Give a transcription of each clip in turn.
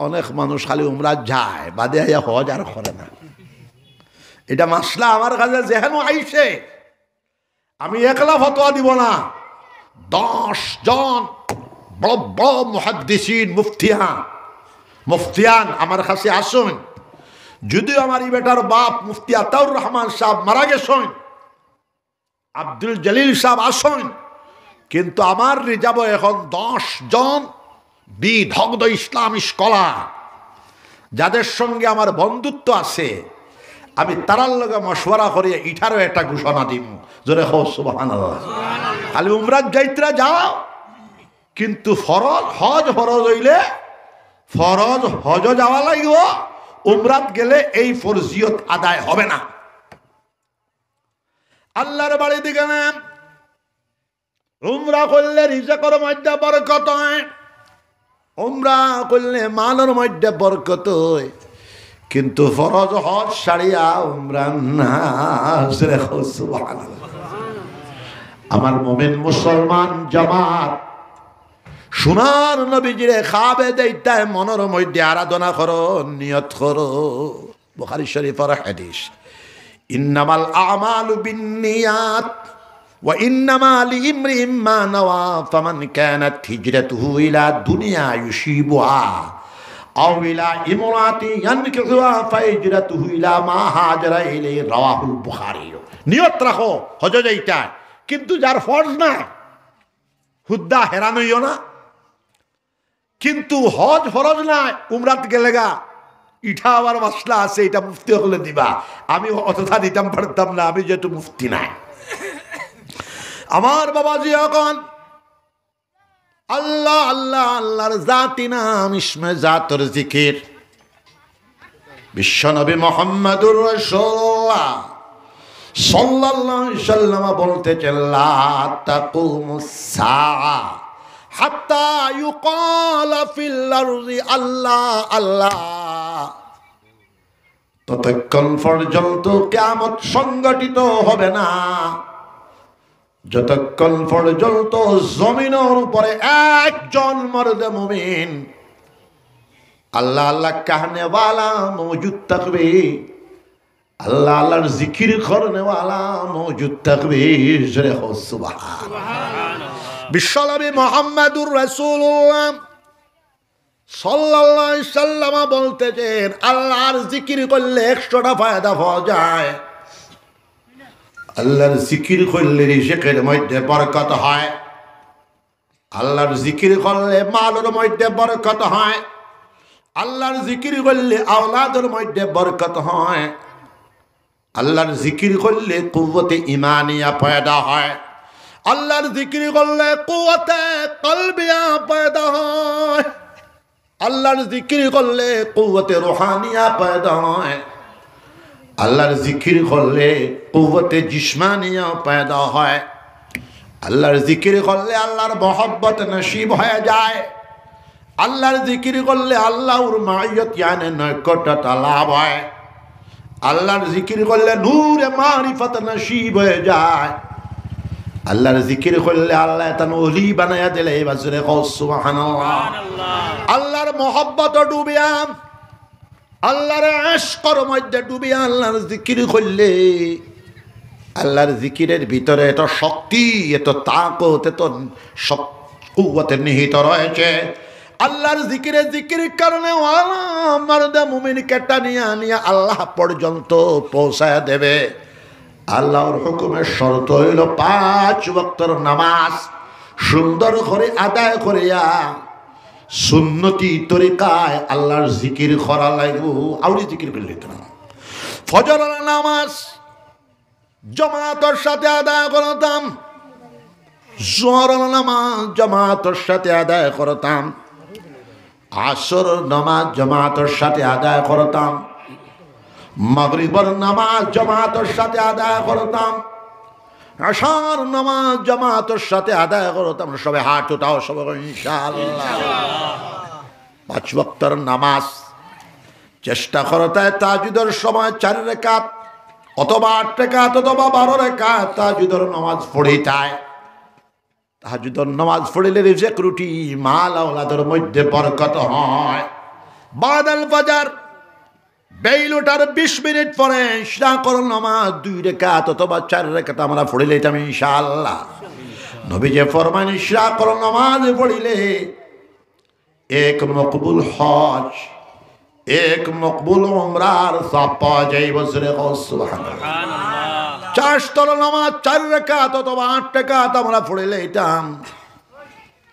অনেক মানুষ খালি উমরা যায়, বাদে আইয়া হজ আর করে না। এটা মাসলা আমার কাছে যেহেন আইসে, আমি একলা ফতোয়া দিব না, 10 জন বড় বড় মুহাদ্দিসিন মুফতিয়ান আমার কাছে আসুন। যদিও আমার এই বেটার বাপ মুফতি আতাউর রহমান সাহেব মারা গেছেন, আব্দুল জলিল সাহেব আসুন, কিন্তু আমার রিজার্ভ এখন 10 জন বিদগ্ধ ইসলামী স্কলার, যাদের সঙ্গে আমার বন্ধুত্ব আছে। আমি তারার লগে মশওয়ারা করে ইটারও একটা ঘোষণা দিব, জোরে হো সুবহানাল্লাহ। খালি উমরাত যাইত্রা যাও, কিন্তু ফরজ হজ ফরজ হইলে ফরজ হজ যাওয়া লাগিব, উমরাত গেলে এই ফরজিয়ত আদায় হবে না। আল্লাহর বাড়ি দিকে উমরা করলে রিজেকের মধ্যে বরকত হয়, উমরা করলে মালের মধ্যে বরকত হয়, কিন্তু ফরজ হজ ছাড়িয়া উমরা না। সুবহানাল্লাহ। আমার মুমিন মুসলমান জামাত, সোনার নবীজিরে খাবে দেইতায় মনের মধ্যে আরাধনা করো, নিয়ত করো। বুখারী শরীফের হাদিস, ইন্নামাল আমালু বিন্নিয়াত ওয়া ইন্নামা লিইমরিইম মা নাওয়া ফামান কানাত হিজরাতুহু ইলা দুনিয়া ইউসিবুহা আও ইলা ইমরাতি ইয়ানকিহুহা ফাহিজরাতুহু ইলা মা হাজারা ইলাইহি রাওয়াহুল বুখারী। নিয়ত রাখো হজ যাইতা, কিন্তু যার ফরজ না হুদ্দা হেরান হইও না। কিন্তু হজ ফরজ নাই, উমরাত গেলে গা ইটা আবার মাসলা আছে, এটা মুফতি হলে দিবা। আমি অতটা দিতাম পারতাম না, আমি যেহেতু মুফতি নাই। আমার বাবাজি এখন আল্লাহ আল্লাহ আল্লাহর জাতি নাম, ইসমে জাতর জিকির। বিশ্বনবী মুহাম্মদুর রাসূলুল্লাহ সাল্লাল্লাহু আলাইহি ওয়াসাল্লাম বলতেছেন, লা তাকুমুস সাআ হাত্তা ইউকালা ফিল আরদি আল্লাহ আল্লাহ। ততক্ষণ পর্যন্ত কিয়ামত সংগঠিত হবে না, যতক্ষণ পর্যন্ত জমিনের উপরে একজন মর্দে মুমিন আল্লাহ আল্লাহ কাহনে ওয়ালা মওজুদ থাকবে, আল্লাহ আল্লাহর জিকির করনে ওয়ালা মওজুদ থাকবে। জোরে হো সুবহানাল্লাহ। বিশ্বনবী মুহাম্মদুর রাসূলুল্লাহ সাল্লাল্লাহু আলাইহি ওয়াসাল্লাম বলতেছেন, আল্লাহর জিকির করলে 100টা ফায়দা পাওয়া যায়। আল্লাহর জিকির করলে রিজিকের মধ্যে বরকত হয়, আল্লাহর জিকির করলে মালের মধ্যে বরকত হয়, আল্লাহর জিকির করলে আওলাদের মধ্যে বরকত হয়, আল্লাহর জিকির করলে কুওয়াতে ঈমানিয়া পয়দা হয়, আল্লাহর জিকির করলে কুওয়াতে কলবিয়া পয়দা হয়, আল্লাহর জিকির করলে কুওয়াতে রুহানিয়া পয়দা হয়, আল্লাহর জিকির করলে কুওয়াতে জিসমানিয়া পয়দা হয়, আল্লাহর জিকির করলে আল্লাহর মহব্বত নসিব হয়ে যায়, আল্লাহর জিকির করলে আল্লাহর মাইয়ত ইয়ানে নৈকট্যতা লাভ হয়, আল্লাহর জিকির করলে নূরে মারিফত নসিব হয়ে যায়, আল্লাহর জিকির করলে আল্লাহ তান ওলি বানায়া দিলে। বাজরে সুবহানাল্লাহ। আল্লাহর মহব্বত ডুবিয়া, আল্লাহর ইশকের মধ্যে ডুবিয়া আল্লাহর জিকির করলে, আল্লাহর জিকিরের ভিতরে এত শক্তি, এত তাকত, এত কুওয়াত নিহিত রয়েছে। আল্লাহর জিকিরের কারণে মারদা মুমিনকে টানিয়া নিয়ে আল্লাহ পর্যন্ত পৌঁছায় দেবে। আল্লাহর হুকুমের শর্ত হইল 5 ওয়াক্তের নামাজ সুন্দর করে আদায় করিয়া সুন্নতি তরিকায় আল্লাহর জিকির করা লাগবে। আউরি জিকির করলে তো না। ফজরের নামাজ জামাতের সাথে আদায় করতাম, জোহরের নামাজ জামাতের সাথে আদায় করতাম, আসর নামাজ জামাতের সাথে আদায় করতাম, মাগরিবের নামাজ জামাতের সাথে আদায় করতাম, আশার নামাজ জামাতের সাথে আদায় করতাম। সবে হাত উঠাও সবে ইনশাআল্লাহ। 5 ওয়াক্তের নামাজ চেষ্টা করতে তাহাজ্জুদের সময় 4 রাকাত অথবা 8 রাকাত অথবা 12 রাকাত তাহাজ্জুদের নামাজ পড়িতায়। তাহাজ্জুদের নামাজ পড়িলে রিজিক রুটি মাল আওলাদের মধ্যে বরকত হয়। বাদাল ফাজার বেইল ওঠার 20 মিনিট পরে ইশরা করল নামাজ 2 রাকাত অথবা 4 রাকাত আমরা পড়িলে এটা ইনশাআল্লাহ নবী যে ফরমান ইশরা করল নামাজ পড়িলে এক মকবুল হজ এক মকবুল উমরার সওয়াব পাওয়া যায় বছরে সুবহানাল্লাহ 4 স্তর নামাজ 4 রাকাত অথবা 8 রাকাত আমরা পড়িলে এটা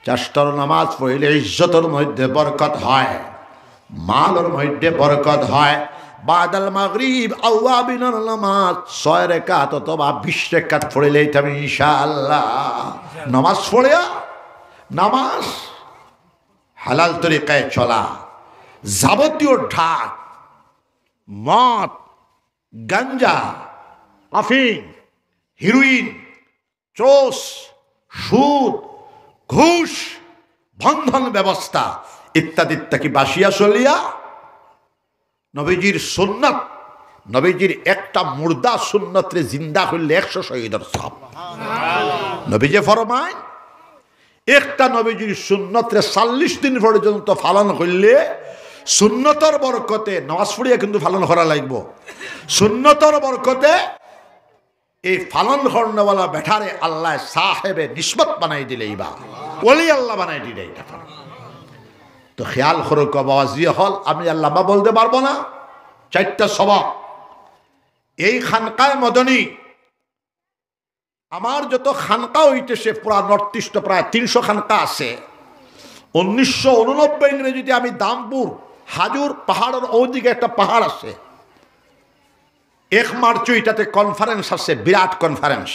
4 স্তর নামাজ পড়িলে ইজ্জতের মধ্যে বরকত হয় মালের মধ্যে বরকত হয় বাদাল মাগরিব আওয়াবিনের নামাজ 6 রাকাত অথবা 20 রাকাত পড়িলে এটা ইনশাআল্লাহ নামাজ পড়িয়া নামাজ হালাল তরিকায় চলা যাবতীয় ঢাক মদ গাঞ্জা আফিম হিরোইন চোষ সুদ ঘুষ বন্ধন ব্যবস্থা ইত্যাদি ইত্যাদি বাসিয়া চলিয়া নবীজির সুন্নত নবীজির একটা মুর্দা সুন্নতরে জিন্দা করলে 100 শহীদের সওয়াব নবীজি ফরমায় একটা নবীজির সুন্নতরে 40 দিন পর্যন্ত পালন করলে সুন্নতর বরকতে নামাজ পড়িয়া কিন্তু পালন করা লাগবে সুন্নতর বরকতে এই পালন করনেওয়ালা বেঠারে আল্লাহ সাহেবে নিসবত বানাই দিলেই বা ওলি আল্লাহ বানাই দিলে এটা তো খেয়াল করো কবাজিয়া হল আমি আল্লাহ বলতে পারবো না 4টা সবক এই খানকায় মদনী আমার যত খানকা হইতেছে পুরা নর্থ ইস্ট প্রায় 300 খানকা আছে 1989 ইংরেজিতে আমি দামপুর হাজুর পাহাড়ের ওদিকে একটা পাহাড় আছে 1 মার্চ এটাতে কনফারেন্স আছে বিরাট কনফারেন্স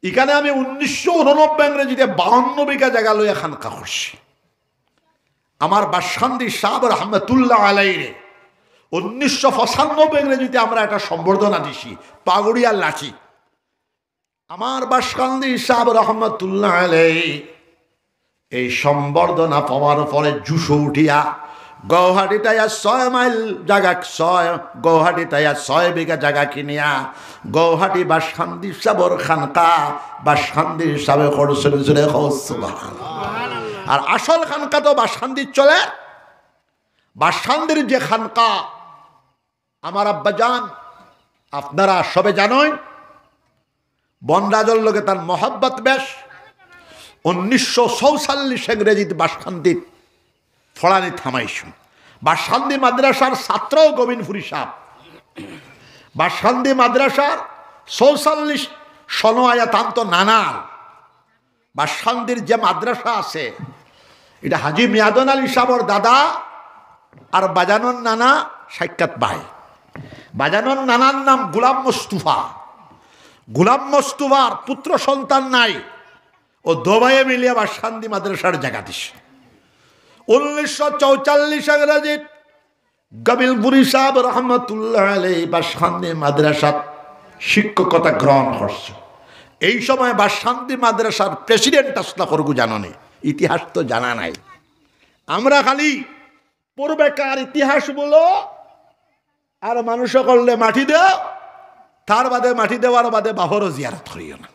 এখানে আমি 1989 ইংরেজিতে 52 বিঘা জায়গা লইয়া খানকা করছি আমার বাসখান্দি সাহেব রহমতুল্লাহ আলাইহি 1995 ইংরেজিতে আমরা একটা সম্বর্ধনা দিছি পাগড়িয়ার লাঠি আমার বাসখান্দি সাহেব রহমতুল্লাহ আলাইহি এই সম্বর্ধনা পাওয়ার পরে জুসো উঠিয়া গৌহাটিটাইয়া 6 মাইল জায়গা গৌহাটিটাইয়া 6 বিঘা জায়গা কিনিয়া গৌহাটি বাসখান্দি সাহেবর খানকা বাসখান্দি সাহেব করছেন সুবহানাল্লাহ আর আসল খানকা তো বাসখান্দির চলে বাসখান্দির যে খানকা আমার আব্বাজান আপনারা সবে জানেন বনরাজর লোকে তার মহব্বত বেশ 1944 ইংরেজিতে বাসখান্দির ফড়ানি থামাইছু বাসখান্দি মাদ্রাসার ছাত্র গোবিন্দপুরী সাহেব বাসখান্দি মাদ্রাসার 44 সনো আয়াতান্ত নানাল বাসখান্দির যে মাদ্রাসা আছে এটা হাজি মিয়াদন আলী সাহেবর দাদা আর বাজানোর নানা সাক্ষাৎ ভাই বাজানোর নানার নাম গোলাম মোস্তফা গোলাম মোস্তফার পুত্র সন্তান নাই ও দোবাইয়ে মিলিয়া বাসখান্দি মাদ্রাসার জায়গা দিছে 1944 ইংরেজি গোবিন্দপুরী সাহেব রহমতুল্লাহ আলাইহি বাসখান্দি মাদ্রাসাত শিক্ষকতা গ্রহণ করছে এই সময় বাসখান্দি মাদ্রাসার প্রেসিডেন্ট আসলা করগু জানো নেই ইতিহাস তো জানা নাই আমরা খালি পূর্বেকার ইতিহাস বলো আর মানুষ করলে মাটি দেও তার বাদে মাটি দেওয়ার বাদে বাবরও জিয়ারত করিও না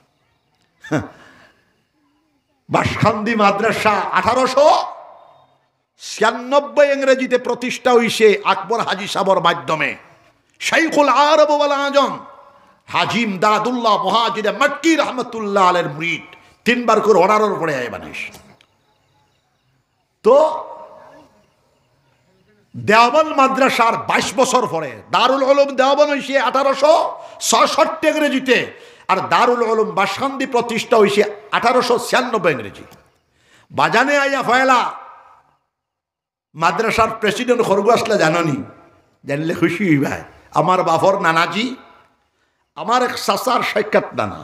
বাসখান্দি মাদ্রাসা 1896 ইংরেজিতে প্রতিষ্ঠা হইছে আকবর হাজি সাহেবের মাধ্যমে শাইখুল আরব ওয়াল আজম হাজি ইমদাদুল্লাহ মুহাজির মক্কি রহমতুল্লাহ আলাইহির মুরিদ 3 বার করে অর্ডারের পড়ে আয় বানিস তো দেওবন্দ মাদ্রাসার 22 বছর পরে দারুল উলুম দেওবন্দ হইছে 1866 ইংরেজিতে আর দারুল উলুম বাসখান্দি প্রতিষ্ঠা হইছে 1896 ইংরেজি বাজানে আইয়া ফয়লা মাদ্রাসার প্রেসিডেন্ট খরগু আসলে জাননি জানলে খুশি হইবা আমার বাফর নানাজি আমার এক চাচার সাক্ষাৎ নানা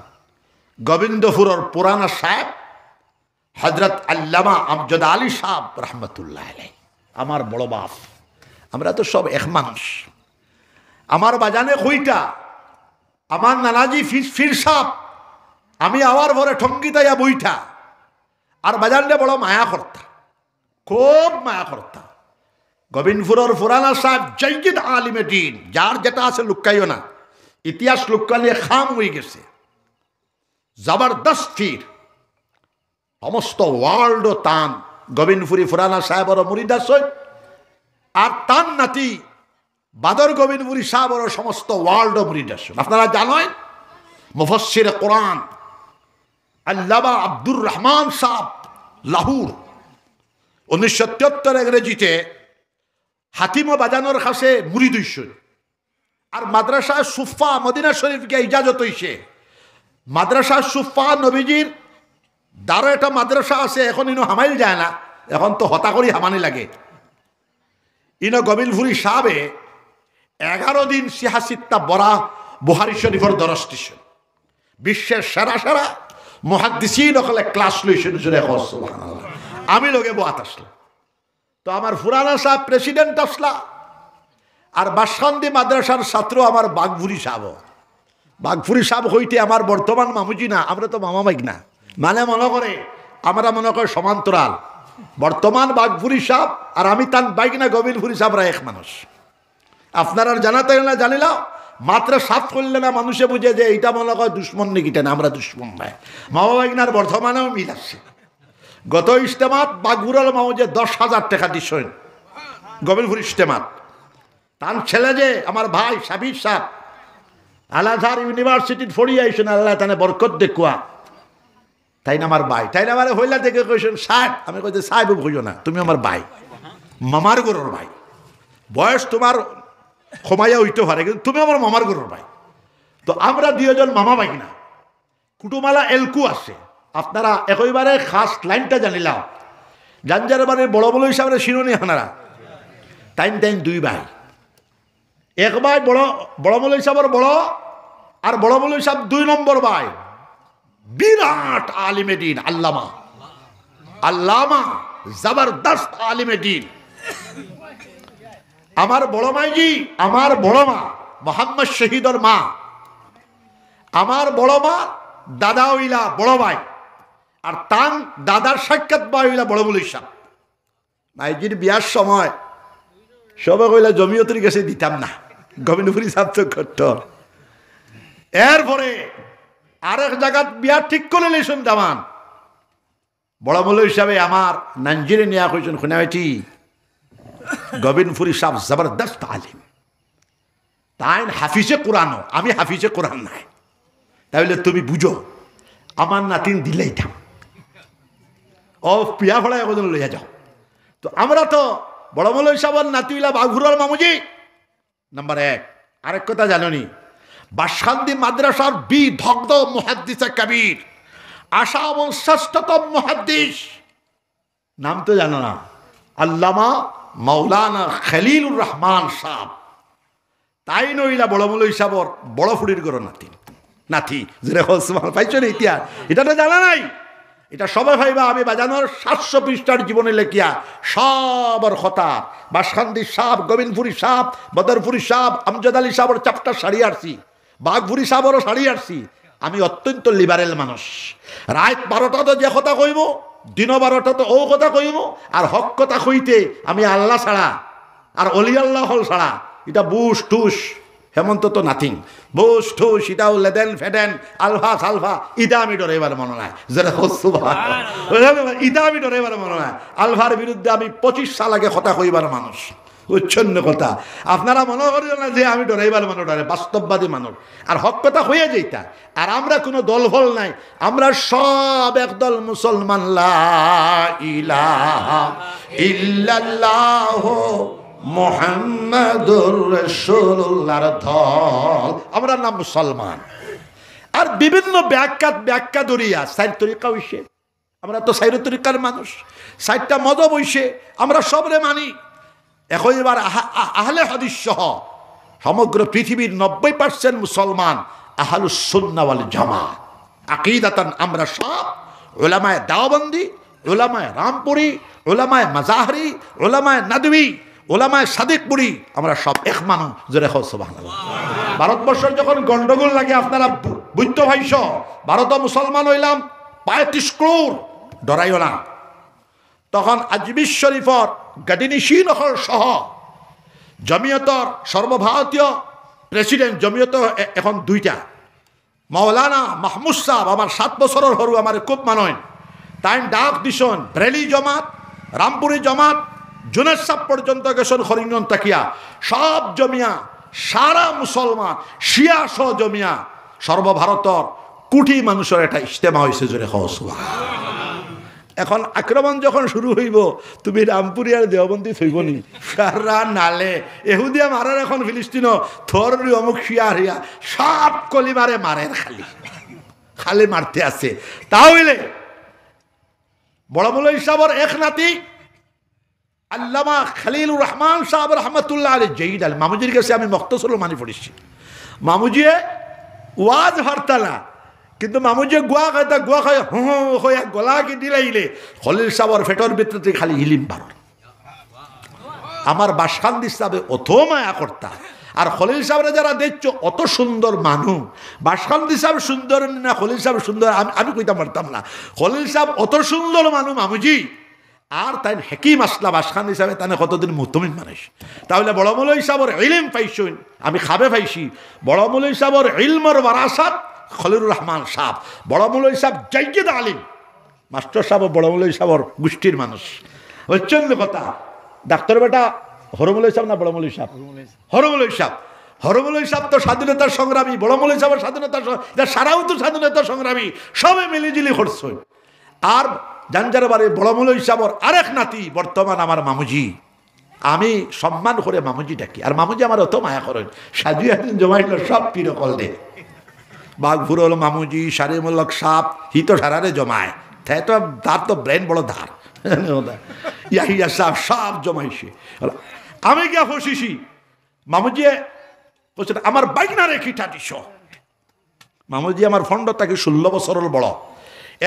গোবিন্দপুরের পুরানা সাহেব হযরত আল্লামা আমজাদ আলী সাহেব রহমতুল্লাহ আলাইহি আমার বড় বাপ আমরা তো সব এক মানুষ আমার বাজানে কইটা আমার নানাজি ফির সাহেব আমি আওয়ার ভরে ঠঙ্গিতাইয়া বইটা আর বাজানলে বড় মায়া করতা খুব মায়া করতা গোবিন্দপুরের পুরানা সাহেব জয়িদ আলিমে দিন যার যেটা আছে লুকাইও না ইতিহাস লুকালে খাম হয়ে গেছে জবরদস্ত ফির সমস্ত ওয়ার্ল্ড তান গোবিন্দপুরি ফুরানা সাহেবর মুরিদ আছেন আর তার নাতি বাদর গোবিন্দপুরি সাহেবর সমস্ত ওয়ার্ল্ড মুরিদ আছেন। আপনারা জানেন মুফাসসির কোরআন আল্লামা আব্দুর রহমান সাহেব লাহোর 1973 ইংরেজিতে হাতিমো বাজানোর কাছে মুরিদ হইছেন। আর মাদ্রাসা সুফা মদিনা শরীফকে ইজাজত হইছে। মাদ্রাসা সুফা নবীজির দ্বারা একটা মাদ্রাসা আছে, এখন ইনো হামাইল যায় না, এখন তো হতা করি হামানি লাগে। ইনো গোবিন্দপুরি সাহেবে 11 দিন সিহাসিত্তা বরা বুহারি শরীফের দরস দিছেন। বিশ্বের সেরা সেরা মুহাদ্দিসিন সকলে ক্লাস লইছেন। সুবহানাল্লাহ। আমি লগে বাত আসলাম, তো আমার ফুরানা সাহেব প্রেসিডেন্ট আসলা, আর বাসখান্দি মাদ্রাসার ছাত্র আমার বাঘপুরি সাহেব। বাঘপুরি সাহেব হইতে আমার বর্তমান মামুজি না, আমরা তো মামা বাইক না, মানে মনে করে আমরা মনে করি সমান্তরাল। বর্তমান বাঘপুরি সাহেব আর আমি তার বাইক না গোবিন্দপুরি সাহেবরা এক মানুষ। আপনারা জানাতে না জানিলাম, মাত্র সাফ করলে না মানুষে বুঝে যে এইটা মনে হয় দুশ্মন নাকিটা না, আমরা দুশ্মন নাই। মামা বাইকনার বর্তমানেও মিল আছে। গত ইজতেমাত বাঘপুরের মামু যে 10,000 টাকা দিছেন গোবিন্দপুর ইজতেমাত। তার ছেলে যে আমার ভাই সাবির সাহেব আলাদা ইউনিভার্সিটির ফড়ি আইসেন, আল্লাহ তানে বরকত দেখুয়া। তাই না আমার ভাই, তাই না আমার হইলা দেখে কইছেন সাহেব। আমি কইতে সাহেব কইও না, তুমি আমার ভাই, মামার গরুর ভাই। বয়স তোমার ক্ষমাইয়া হইতে পারে, কিন্তু তুমি আমার মামার গরুর ভাই। তো আমরা 2 জন মামা ভাই না, কুটুমালা এলকু আছে। আপনারা একইবারে খাস লাইনটা জানিলাম। জাঞ্জার বাড়ির বড় বড় হিসাবে শিরোনি হানারা টাইম 2 ভাই। এক ভাই বড় মৌল হিসাবের বড়, আর বড় মৌল হিসাব 2 নম্বর ভাই বিরাট আলিমে দিন, আল্লামা জবরদস্ত আলিমে দিন। আমার বড় মাইজি, আমার বড় মা মোহাম্মদ শহীদর মা, আমার বড় মা দাদা হইলা বড় ভাই, আর তান দাদার সাক্ষাৎ ভাই হইলা বড় মৌল হিসাব। মাইজির বিয়ার সময় সবাই কইলা জমিয়তের কাছে দিতাম না, গোবিন্দপুরি সাহেব তো করত। এরপরে আরেক জায়গা বিয়া ঠিক করে লেছেন দামান বড় মৌল হিসাবে আমার নাঞ্জিরে নিয়া কইছেন খুনাইটি গোবিন্দপুরি সাহেব জবরদস্ত আলিম, তাই হাফিজে কোরআন, আমি হাফিজে কোরআন নাই, তাহলে তুমি বুঝো আমার নাতিন দিলেই থাম ও পিয়া ফড়ায় কজন লইয়া যাও। তো আমরা তো বড় মৌল হিসাবের নাতিলা বাঘুরার মামুজি নাম্বার 1। আরেক কথা জানি, বাসখান্দি মাদ্রাসার বিদগ্ধ মুহাদ্দিস কবির, আশা এবং শ্রেষ্ঠতম মুহাদ্দিস, নাম তো জানো না, আল্লামা মাওলানা খলিলুর রহমান সাহেব। তাই নইলা বড় মৌল হিসাবর বড় ফুড়ির গরো নাতি যেটা পাইছ না ইতিহাস, এটা তো জানা নাই। এটা সবাই ভাইবা আমি বাজানোর 700 পৃষ্ঠার জীবনে লেখিয়া সবর কথা বাসখান্দি সাহেব, গোবিন্দপুরি সাহেব, বদরপুরি সাহেব, আমজাদ আলী সাহেবর চাপটা সারিয়ে আসছি, বাঘপুরি সাহেবরও সারিয়ে আসছি। আমি অত্যন্ত লিবারেল মানুষ। রাত 12টা তো যে কথা কইব, দিন 12টা তো ও কথা কইব, আর হক কথা কইতে আমি আল্লাহ ছাড়া আর অলি আল্লাহ হল ছাড়া এটা বুস টুস হেমন্ত তো নাথিং। বুস টুস এটাও লেদেন ফেডেন আলফা সালফা ইটা আমি ডরাইবার মনে নাই, যেটা ইটা আমি ডরাইবার মনে নাই। আলফার বিরুদ্ধে আমি 25 সাল আগে কথা কইবার মানুষ, উচ্ছন্ন কথা। আপনারা মনে করিও না যে আমি ডরাইবার মানুষ, ডরে বাস্তববাদী মানুষ, আর হক কথা হইয়া যেটা। আর আমরা কোনো দল ফল নাই, আমরা সব একদল মুসলমান। লা ইলাহা ইল্লাল্লাহ মুহাম্মাদুর রাসূলুল্লাহর দল, আমরা নাম মুসলমান। আর বিভিন্ন ব্যাখ্যা দরিয়া 4 তরিকা হইছে, আমরা তো 4 তরিকার মানুষ, 4টা মযহব হইছে, আমরা সবরে মানি। এখন এবার আহলে হাদিস সহ সমগ্র পৃথিবীর 90% মুসলমান আহলুস সুন্নাহ ওয়াল জামাত আকীদাতান। আমরা সব উলামায়ে দাওবন্দি, উলামায়ে রামপুরি, উলামায়ে মাজাহরি, উলামায়ে নাদবি, উলামায়ে সাদিকপুরি, আমরা সব এক মানুষ। জোরে কও সুবহানাল্লাহ। ভারতবর্ষের যখন গন্ডগোল লাগে আপনারা বুঝতে ভাইছ, ভারত মুসলমান হইলাম 35 ক্রোড়, ডরাইও না। তখন আজমির শরীফর গাদিনিশীনহর সহ জমিয়তর সর্বভারতীয় প্রেসিডেন্ট, জমিয়ত এখন 2টা, মাওলানা মাহমুদ সাহেব আমার 7 বছরের হরু, আমার খুব মানয়, তাই ডাক দিছন ব্রেলি জমাত রামপুরি জমাত জুনেদ সাহ পর্যন্ত গেছেন হরিঙ্গন তাকিয়া সব জমিয়া সারা মুসলমান শিয়া সহ জমিয়া সর্বভারতর কোটি মানুষের একটা ইজতেমা হয়েছে জোরে হওয়া। এখন আক্রমণ যখন শুরু হইব তুমি রামপুরি আর দেওবন্দি থইবনি সারা নালে এহুদিয়া মারার এখন ফিলিস্তিন থর অমুক শিয়া হিয়া সব কলিমারে মারের খালি খালি মারতে আছে। তাহলে বড় মৌলভী সাহেবের এক নাতি আল্লামা খলিলুর রহমান সাহেব রহমতুল্লাহ আলী জয়ীদ আল মামুজির কাছে আমি মুখতসর মানি পড়েছি। মামুজিয়ে ওয়াজ হরতালা কিন্তু মামুজিয়ে গুয়া খায় হইয়া গলাকে দিলাইলে খলিল সাহেবের ফেটর ভিতরে খালি ইলিম বারণ। আমার বাসখান্দি সাহেবে অত মায়া কর্তা আর খলিল সাহেবরা যারা দেখছো অত সুন্দর মানুষ। বাসখান্দি সাহেব সুন্দর না খলিল সাহেব সুন্দর আমি কইতে পারতাম না। খলিল সাহেব অত সুন্দর মানুষ মামুজি আর তাই হেকিম আসলা বাসখান হিসাবে তানে কতদিন মুতমিন মানুষ। তাহলে বড় মৌলভী সাহেবের ইলম পাইছুন আমি খাবে পাইছি। বড় মৌলভী সাহেবের ইলমর বারাসাত খলিলুর রহমান সাহেব বড় মৌলভী সাহেব জাইয়িদ আলিম মাস্টার সাহেব বড় মৌলভী সাহেবের গোষ্ঠীর মানুষ হচ্ছেন কথা। ডাক্তার বেটা হরমৌলভী সাহেব না বড় মৌলভী সাহেব? হরমৌলভী সাহেব। হরমৌলভী সাহেব তো স্বাধীনতার সংগ্রামী, বড় মৌলভী সাহেবের স্বাধীনতার সারাও তো স্বাধীনতার সংগ্রামী, সবে মিলিজিলি করছে। আর জানজার বাড়ি বড় মৌলভী সাহেবের আরেক নাতি বর্তমান আমার মামুজি, আমি সম্মান করে মামুজি ডাকি। আর মামুজি আমার অত মায়া করেন সাজু একদিন জমাইল সব পিরকল দে বাঘপুর হলো মামুজি সারিমুল্লক সাপ হি তো সারারে জমায় তো তার তো ব্রেন বড় ধার ইয়াহিয়া সাহেব সব জমাইছে। আমি গিয়া ফসিছি মামুজি বলছে আমার বাইক না রেখি টাটিস। মামুজি আমার ফন্ড তাকে 16 বছরের বড়।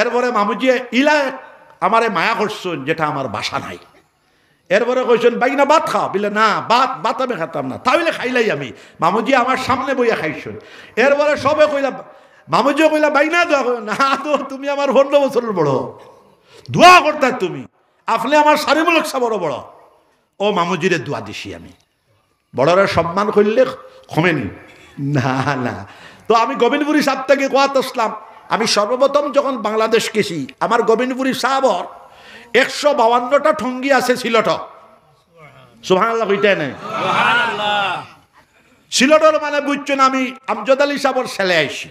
এরপরে মামুজি ইলা আমারে মায়া করছেন যেটা আমার বাসা নাই। এরপরে কইছেন বাইক না ভাত খাও বলে না ভাত আমি খাতাম না তাহলে খাইলাই আমি। মামুজি আমার সামনে বইয়া খাইছেন। এরপরে সবে কইলাম মামুজিও কইলা বাইক না দোয়া না তো তুমি আমার 15 বছরের বড় দোয়া করতে তুমি আপনি আমার সারিমুলক সাবরও বড়। ও মামুজিরে দোয়া দিছি আমি। বড়রা সম্মান করলে কমেনি না না। তো আমি গোবিন্দপুরি সাহেব থেকে কোয়াত আসলাম। আমি সর্বপ্রথম যখন বাংলাদেশ গেছি আমার গোবিন্দপুরি সাহাবর 152টা ঠঙ্গি আছে সিলট। সুবহানাল্লাহ কইতে নাই সিলটর মানে বুঝছেন আমি আমজদ আলী সাহেবর ছেলে আইছি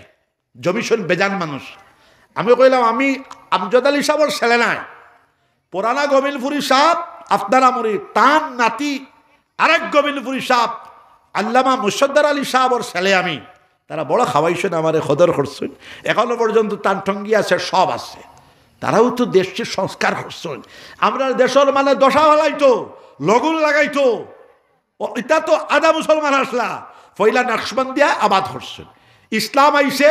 জমিশন বেজান মানুষ। আমি কইলাম আমি আমজদ আলী সাহেবর ছেলে নাই পুরানা গোবিন্দপুরি সাহেব আপনার আমরি তান নাতি আরেক গোবিন্দপুরি সাহেব আল্লামা মুসদ্দার আলী সাহেবর ছেলে আমি। তারা বড় খাওয়াইছেন আমারে খদর করছেন এখনো পর্যন্ত তান ঠঙ্গি আছে সব আছে। তারাও তো দেশের সংস্কার করছেন। আমরা দেশের মানে দশা হলাইতো লগুন লাগাইতো এটা তো আধা মুসলমান আসলা পয়লা নকশবন্দিয়া আবাদ করছেন। ইসলাম আইসে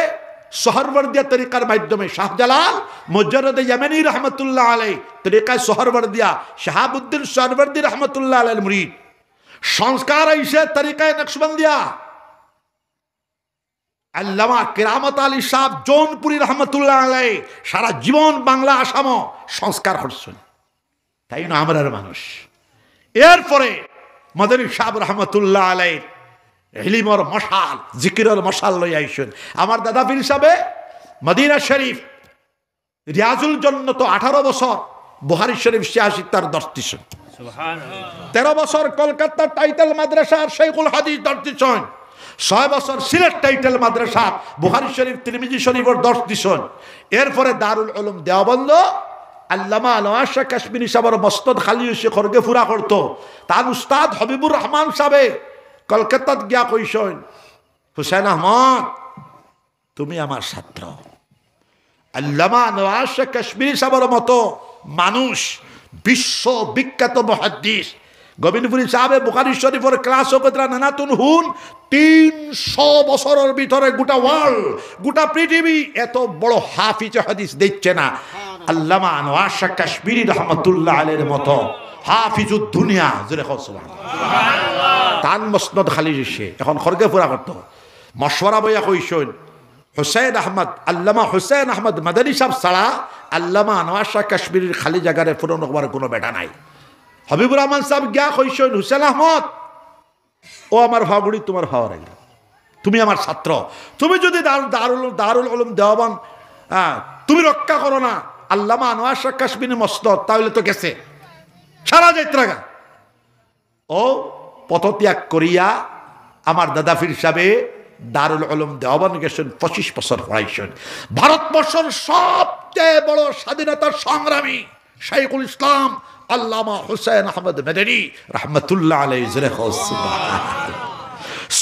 সোহরবর্দিয়া তরিকার মাধ্যমে শাহজালাল মুজাররদ ইয়ামানি রহমতুল্লাহ আলাই তরিকায় সোহরবর্দিয়া শাহাবুদ্দিন সোহরবর্দি রহমতুল্লাহ আলাইহির মুরিদ। সংস্কার আইসে তরিকায় নকশবন্দিয়া আল্লামা কেরামত আলী সাহেব জৌনপুরি রহমতুল্লাহ আলাই সারা জীবন বাংলা আসাম সংস্কার করছেন। তাই না আমরার মানুষ। এরপরে মদনী সাহেব রহমতুল্লাহ আলাই ইলমর মশাল জিকিরের মশাল লই আইছেন। আমার দাদা পীর সাহেবে মদিনা শরীফ রিয়াজুল জন্নত 18 বছর বুখারী শরীফ 86 তার দর্শ দিছেন। সুবহানাল্লাহ 13 বছর কলকাতা টাইটেল মাদ্রাসার শাইখুল হাদিস দর্শ দিছেন। 6 বছর সিলেট টাইটেল মাদ্রাসা বুখারী শরীফ তিরমিজি শরীফের দর্শ দিছেন। এরপরে দারুল উলুম দেওবন্দ আল্লামা নওয়াজ শাহ কাশ্মীরি সাহেবের মসনদ খালি হইছে খরগে ফুরা করতো। তার উস্তাদ হবিবুর রহমান সাহেবে কলকাতাত গিয়া কইছেন হুসাইন আহমদ তুমি আমার ছাত্র। আল্লামা নওয়াজ শাহ কাশ্মীরি সাহেবের মতো মানুষ বিশ্ব বিখ্যাত মুহাদ্দিস গোবিন্দপুরি সাহেবে বুখারী শরীফের ক্লাস কতরা নানাতুন হুন 300 বছরের ভিতরে গোটা ওয়ার্ল্ড গোটা পৃথিবী এত বড় হাফিজ হাদিস দেখছে না। আল্লামা নওয়াজ শাহ কাশ্মীরি রহমতুল্লাহ আলাইহির মতো হাফিজুদ দুনিয়া জোরে কও সুবহানাল্লাহ। তান মসনদ খালি দিছে এখন খরগে পুরা করত মশওয়ারা বইয়া কইছেন হুসাইন আহমদ আল্লামা হুসাইন আহমদ মাদানী সাহেব ছাড়া আল্লামা নওয়াজ শাহ কাশ্মীরির খালি জায়গারে পূরণ হবার কোনো বেটা নাই। হবিবুর রহমান সাহেব গিয়া কইছেন হুসাইন আহমদ ও আমার ভাগুড়ি তোমার ভাও রাইল তুমি আমার ছাত্র তুমি যদি দারুল উলুম দেওয়ান তুমি রক্ষা করো না আল্লামা নওয়াজ শাহ কাশ্মীরি মসনদ তাহলে তো গেছে সারা যাত্রাগা ও পথত্যাগ করিয়া আমার দাদা পীর সাহেবে দারুল উলুম দেওবন্দ গেছেন, 25 বছর পড়াইছেন। ভারতবর্ষের সবচেয়ে বড় স্বাধীনতার সংগ্রামী শাইখুল ইসলাম আল্লামা হুসাইন আহমদ মেদানী রহমতুল্লাহ আলাইহি।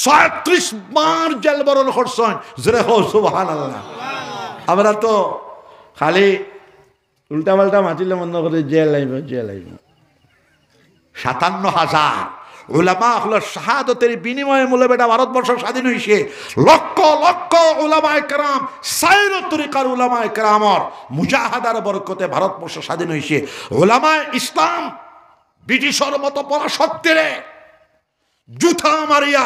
37 বার জেল বরণ করছেন। সুবহানাল্লাহ। আমরা তো খালি উল্টা পাল্টা মাতিলে মনে করে জেল আইব জেল আইব। 57,000 উলামা হলো শাহাদতের বিনিময়ে মূল্য বেটা ভারতবর্ষ স্বাধীন হয়েছে। লক্ষ লক্ষ উলামায়ে কেরাম সাইরুত তরিকার উলামায়ে কেরামর মুজাহাদার বরকতে ভারতবর্ষ স্বাধীন হয়েছে। উলামায়ে ইসলাম ব্রিটিশের মতো পরাশক্তিরে জুতা মারিয়া,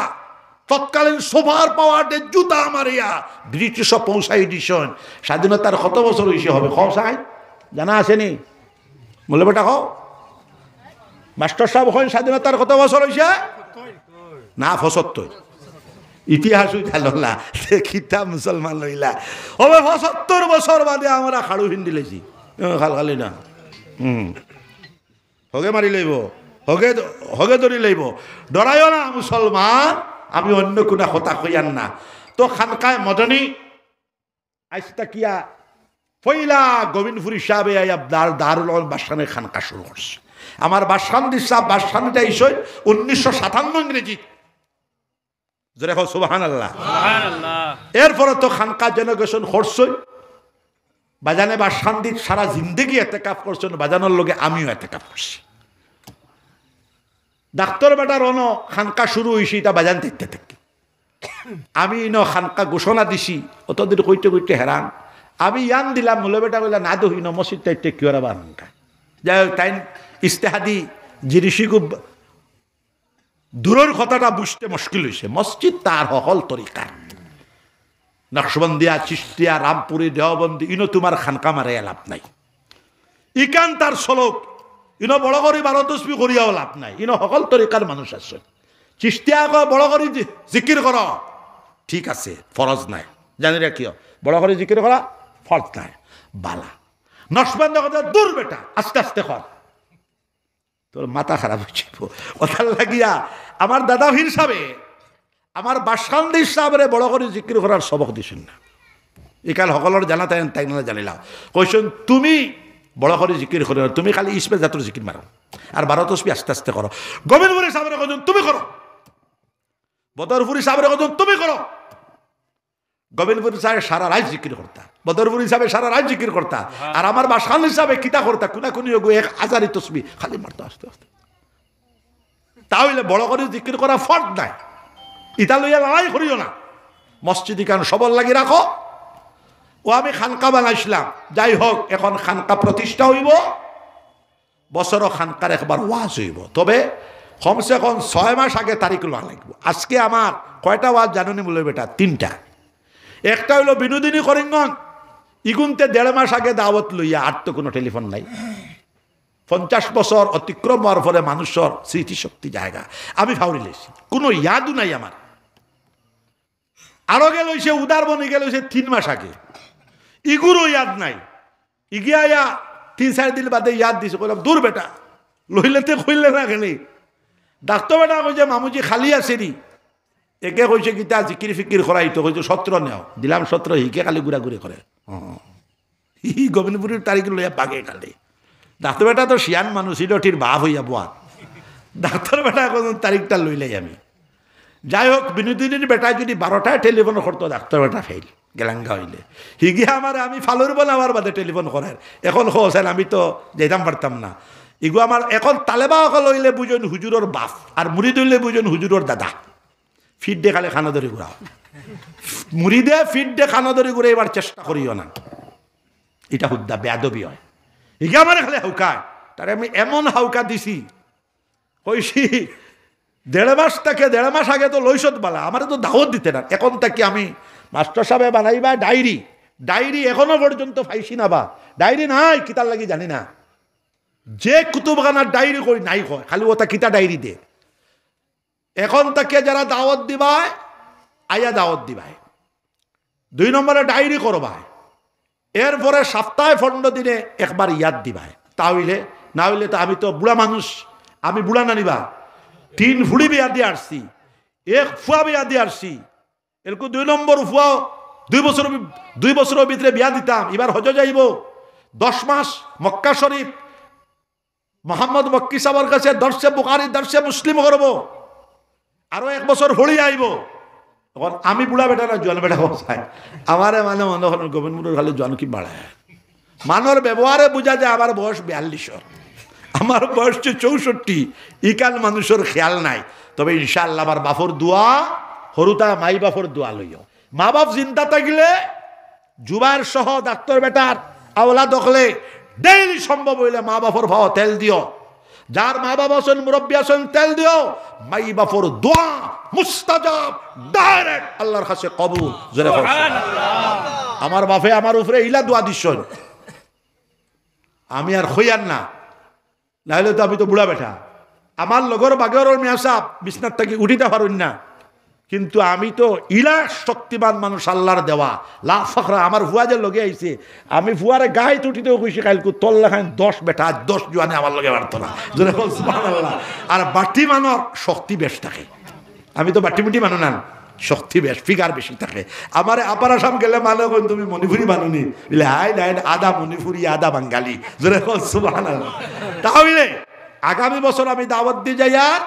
তৎকালীন সুপার পাওয়ারে জুতা মারিয়া ব্রিটিশ পৌঁছাই দিছেন। স্বাধীনতার কত বছর হয়েছে হবে খাই জানা আসেনি? মূল্য বেটা খাও মাস্টার সাহেব হয় স্বাধীনতার কত বছর হয়েছে? না 75। ইতিহাস উঠালা কিতাব মুসলমান লইলা হবে 75 বছর বাদে আমরা খাড়ু হিন্দি লেছি খাল খালি না হগে মারি লইব, হগে হগে ধরি লইব। ডরাইও না মুসলমান, আমি অন্য কোনো কথা কইয়ান না। তো খানকায় মদনী আইসটা কিয়া পয়লা গোবিন্দপুরি সাহেবে দারুল উলুম বাসখানে খানকা শুরু করছে। আমার বাসখান্দি সাহেব বাসখানিটা এসে 1957 ইংরেজি। জোরে হোক সুবহানাল্লাহ। এরপরে তো খানকা জেনারেশন করছই বাজানে বাসখান্দি সারা জিন্দগি এতেকাফ করছেন। বাজানোর লগে আমিও এতেকাফ করছি। ডাক্তার বেটার অন খানকা শুরু হয়েছি এটা বাজান দেখতে থাকি। আমি ন খানকা ঘোষণা দিছি অতদিন কইতে কইতে হেরান। আমি ইয়ান দিলাম মূল্য বেটা বললাম না দহি ন মসজিদ টাইতে কি ওরা বানকা যাই হোক তাই ইস্তেহাদি জিনিসই খুব দূরের কথাটা বুঝতে মুশকিল হয়েছে। মসজিদ তার হল তরিকা নকশবন্দিয়া, চিশতিয়া, রামপুরি, দেওবন্দি ইনো তোমার খানকা মারে লাভ নাই। ইকান তার সলক ইনো বড় করে 12 তসবিহ করিয়াও লাভ নাই। ইনো সকল তরিকার মানুষ আছে। চিশতিয়া বড় করে জিকির কর, ঠিক আছে, ফরজ নাই। জানি রাখিও বড় করে জিকির করা ফরজ নাই বালা। নকশবন্দি কথা দূর বেটা আস্তে আস্তে কর, তোর মাথা খারাপ হচ্ছে। কথার লাগিয়া আমার দাদা পীর সাহেবে আমার বাসখান্দি সাহেবরে বড় করে জিকির করার সবক দিছেন না। একাল সকলের জানা তাই তাই না জানিলাম কইছেন তুমি বড় করে জিকির করো, তুমি খালি ইসমে জাতুর জিকির মারো আর 12 তসবিহ আস্তে আস্তে করো। গোবিন্দপুরি সাহেবের কজন তুমি করো, বদরপুরি সাহেবের কজন তুমি করো। গোবিন্দপুরি সাহেব সারা রাত জিকির করতা, বদরপুরি সাহেব সারা রাত জিকির করতা, আর আমার বাসখান্দি সাহেবে কিতা করতা কুনা কুনি 1000 তসবিহ খালি মারতো আস্তে আস্তে। তাহলে বড় করে জিকির করা ফরজ নাই। ইটা লইয়া লড়াই করিও না। মসজিদি কারণ সবল লাগি রাখো। ও আমি খানকা বানাইছিলাম, যাই হোক এখন খানকা প্রতিষ্ঠা হইব, বছরও খানকার একবার ওয়াজ হইব। তবে কমসে কম 6 মাস আগে তারিখ লওয়া লাগবে। আজকে আমার কয়টা ওয়াজ জানুনি বলে বেটা? 3টা। একটা হইল বিনোদিনী করিমগঞ্জ, ইগুনতে 1.5 মাস আগে দাওয়াত লইয়া, আর তো কোনো টেলিফোন নাই। 50 বছর অতিক্রম হওয়ার পরে মানুষের স্মৃতিশক্তি জায়গা আমি ফাউরি লেছি, কোনো ইয়াদও নাই আমার। আরো গেল সে উদারবনে গেল সে 3 মাস আগে, ইগুরও ইয়াদ নাই। ইগিয়া 3-4 দিন বাদে ইয়াদ দিছে, কইলাম দূর বেটা লইলেতে কইলে না খেলে। ডাক্তার বেটা কইছে মামুজি খালি আছে নি? একে কইছে গীতা জিকির ফিকির করাই তো, কইছে 17 নেও, দিলাম 17। হিকে খালি ঘুরাঘুরি করে গোবিন্দপুরের তারিখ লইয়া পাগে খালি। ডাক্তার বেটা তো শিয়ান মানুষ, ইডটির বাপ হইয়া বোয়া। ডাক্তার বেটা কোন তারিখটা লইলাই আমি। যাই হোক বিনোদিনীর বেটায় যদি 12টায় টেলিফোন করতো, ডাক্তার বেটা ফেল গেলাঙ্গা হইলে হিগিয়া আমার আমি ফালুর বলে আমার বাদে টেলিফোন করার। এখন হোসেন আমি তো যেতাম পারতাম না। ইগু আমার এখন তালেবা অকল হইলে বুঝুন হুজুরের বাপ, আর মুড়িদ হইলে বুঝুন হুজুরের দাদা। ফিট দে খালে খানা ধরে ঘুরাও, মুড়িদে ফিট দে খানা ধরে ঘুরে এবার চেষ্টা করিও না, এটা হুদ্দা বেয়াদবি হয়। হিগা আমার খালে হাউকায়, তারে আমি এমন হাউকা দিছি কইছি 1.5 মাস আগে তো লইসত বালা আমার তো দাওয়াত দিতে না। এখন তাকে আমি মাস্টার সাহেব বানাইবা ডায়েরি এখনো পর্যন্ত পাইছি না, বা ডায়েরি নাই কিতার লাগি জানি না। যে কুতুবখানার ডায়েরি করি নাই হয়, খালি ওটা কিতা ডায়েরি দে। এখন তাকে যারা দাওয়াত দিবায় আয়া দাওয়াত দিবায়, 2 নম্বরে ডায়েরি করবায়, এরপরে সপ্তাহে 15 দিনে একবার ইয়াদ দিবায়, তাহলে না হইলে তো আমি তো বুড়া মানুষ, আমি বুড়া না নিবা 3 ফুড়ি বিয়া দিয়ে আসছি, 1 ফুয়া বিয়া দিয়ে আসছি, এরকম 2 নম্বর ফুয়াও 2 বছরের ভিতরে বিয়া দিতাম। এবার হজ যাইব 10 মাস মক্কা শরীফ মোহাম্মদ মক্কি সাহেবের কাছে দর্শে বুখারী দর্শে মুসলিম করবো, আরো 1 বছর হলি আইব। তখন আমি বুড়া বেটা না জোয়ান বেটা বসায় আমারে মানে মনে হল গোবিন্দপুরের খালি জোয়ান কি বাড়ায়, মানর ব্যবহারে বোঝা যায় আমার বয়স 42, আমার বয়স 64, ইকান মানুষের খেয়াল নাই। তবে ইনশাআল্লাহ আমার বাপর দোয়া হরুতা মাই বাপর দোয়া লইও। মা বাপ চিন্তা থাকলে জুবাইর সহ ডাক্তার বেটার আওলা দখলে ডেইলি সম্ভব হইলে মা বাপর ভাও তেল দিও, যার মা বাবা আছেন মুরব্বী আছেন তেল দিও। মাই বাপর দোয়া মুস্তাজাব ডাইরেক্ট আল্লাহর কাছে কবুল। আমার বাপে আমার উপরে ইলা দোয়া দিচ্ছেন, আমি আর খইয়ার না, নাহলে তো আমি তো বুড়া বেটা। আমার লগর বাগের মেয়া সাহেব বিছনার থেকে উঠিতে পারুন না, কিন্তু আমি তো ইলা শক্তিমান মানুষ আল্লাহর দেওয়া লা ফখরা। আমার ফুয়া যে লগে আইছে, আমি ফুয়ারে গায়ে উঠিতেও খুশি কালকু তল লেখান 10 বেটা 10 জোয়ানে আমার লগে পারতো না। সুবহানাল্লাহ। আর বাটি মানর শক্তি বেশ থাকে, আমি তো বাটি মুটি মানো না, শক্তি বেশ ফিগার বেশি থাকে। আমার আপার আসাম গেলে মানে কোন তুমি মণিপুরি মানুনি বলে হাই নাই আদা মণিপুরি আদা বাঙালি। সুবহানাল্লাহ। তাহলে আগামী বছর আমি দাওয়াত দিয়ে যাই আর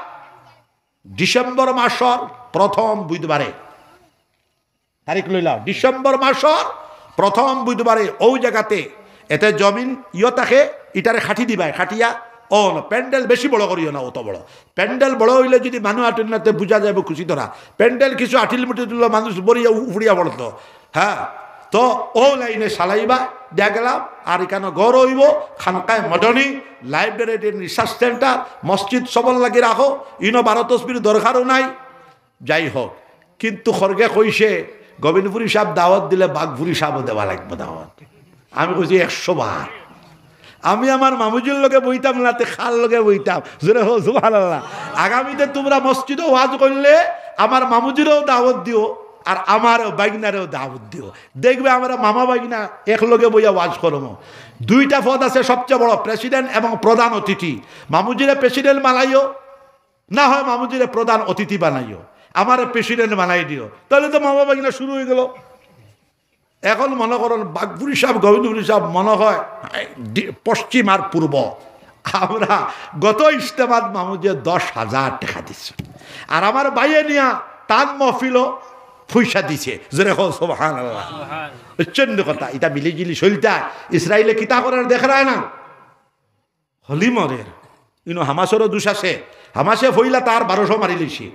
ডিসেম্বর মাসর প্রথম বুধবারে তারিখ লইলাম, ডিসেম্বর মাসর প্রথম বুধবারে ও জায়গাতে এতে জমিন থাকে, ইটারে খাটি দিবাই, খাটিয়া ও না প্যান্ডেল বেশি বড় করিও না, অত বড় প্যান্ডেল বড় হইলে যদি মানুষ আটিল নাতে বুঝা যাবে খুশি ধরা। প্যান্ডেল কিছু আটিল মুটি তুলল মানুষ বড়িয়া উফড়িয়া পড়তো। হ্যাঁ, তো ও লাইনে সালাইবা দেয়া গেলাম। আর এখানে গড় হইব খানকায় মডনি লাইব্রেরি রিসার্চ সেন্টার মসজিদ সবল লাগি রাখো, ইনো 12 তসবির দরকারও নাই। যাই হোক, কিন্তু খড়গে কইছে গোবিন্দপুরী সাহেব দাওয়াত দিলে বাঘপুরী সাহেবও দেওয়া লাগবে দাওয়াত। আমি কইছি 100 বার। আমি আমার মামুজির লোকে বইতাম না, খাল লোকে বইতাম। জোরে হো সুবহানাল্লাহ। আগামীতে তোমরা মসজিদে ওয়াজ করলে আমার মামুজিরও দাওয়াত দিও, আর আমার বাইগনারেও দাওয়াত দিও। দেখবে আমরা মামা বাইগনা এক লগে বইয়া ওয়াজ করবো। 2টা পদ আছে সবচেয়ে বড়, প্রেসিডেন্ট এবং প্রধান অতিথি। মামুজিরে প্রেসিডেন্ট বানাইও, না হয় মামুজিরে প্রধান অতিথি বানাইও, আমার প্রেসিডেন্ট বানাই দিও। তাহলে তো মামা বাইগনা শুরু হয়ে গেল। এখন মনে করেন বাঘপুরী সাহেব গোবিন্দপুরী সাহেব মনে হয় পশ্চিম আর পূর্ব। আমরা গত ইজতেমাত মামুজে 10,000 টাকা দিচ্ছি, আর আমার বাইয়ে নিয়া তান মহফিলও পয়সা দিছে। জোরে হোক সুবহানাল্লাহ। চন্দ্র কথা এটা মিলিজিলি চলতা। ইসরায়েলে কিতা করার দেখা রায় না হলিমরের ইনো হামাসেরও দোষ আছে। হামাসে ফইলা তার 1200 মারি লইছি।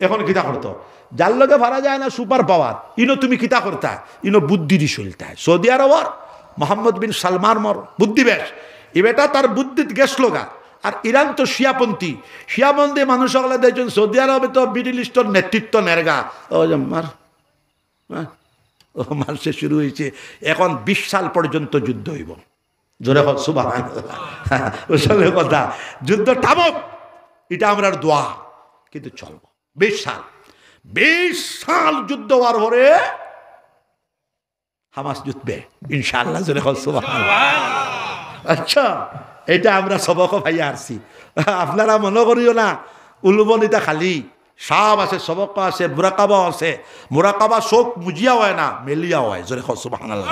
এখন কিতা করতো যার লগে ভাড়া যায় না সুপার পাওয়ার, ইনো তুমি কিতা করতা, ইনো বুদ্ধি দি চলতা। সৌদি আরবর মোহাম্মদ বিন সালমান মর বুদ্ধি বেশ, এ বেটা তার বুদ্ধিত গেছ লগা। আর ইরান তো শিয়াপন্থী, শিয়াপন্থী মানুষ সকলে দেখছেন সৌদি আরবে তো মিডল ইস্টর নেতৃত্ব নেরগা। ও মার ও মারছে শুরু হয়েছে। এখন 20 সাল পর্যন্ত যুদ্ধ হইব। জোরে হোক সুবহানাল্লাহ। কথা যুদ্ধ থামক, এটা আমরা দোয়া, কিন্তু চলবো 20 সাল যুদ্ধ হওয়ার পরে হামাস জিতবে ইনশাআল্লাহ। জোরে হোক সুবহানাল্লাহ। আচ্ছা, এটা আমরা সবক ভাইয়া আসছি, আপনারা মনে করিও না উলুবনিতা খালি সব আছে, সবক আছে, মুরাকাবা আছে। মুরাকাবা চোখ মুজিয়া হয় না, মেলিয়া হয়। জোরে সুবহানাল্লাহ।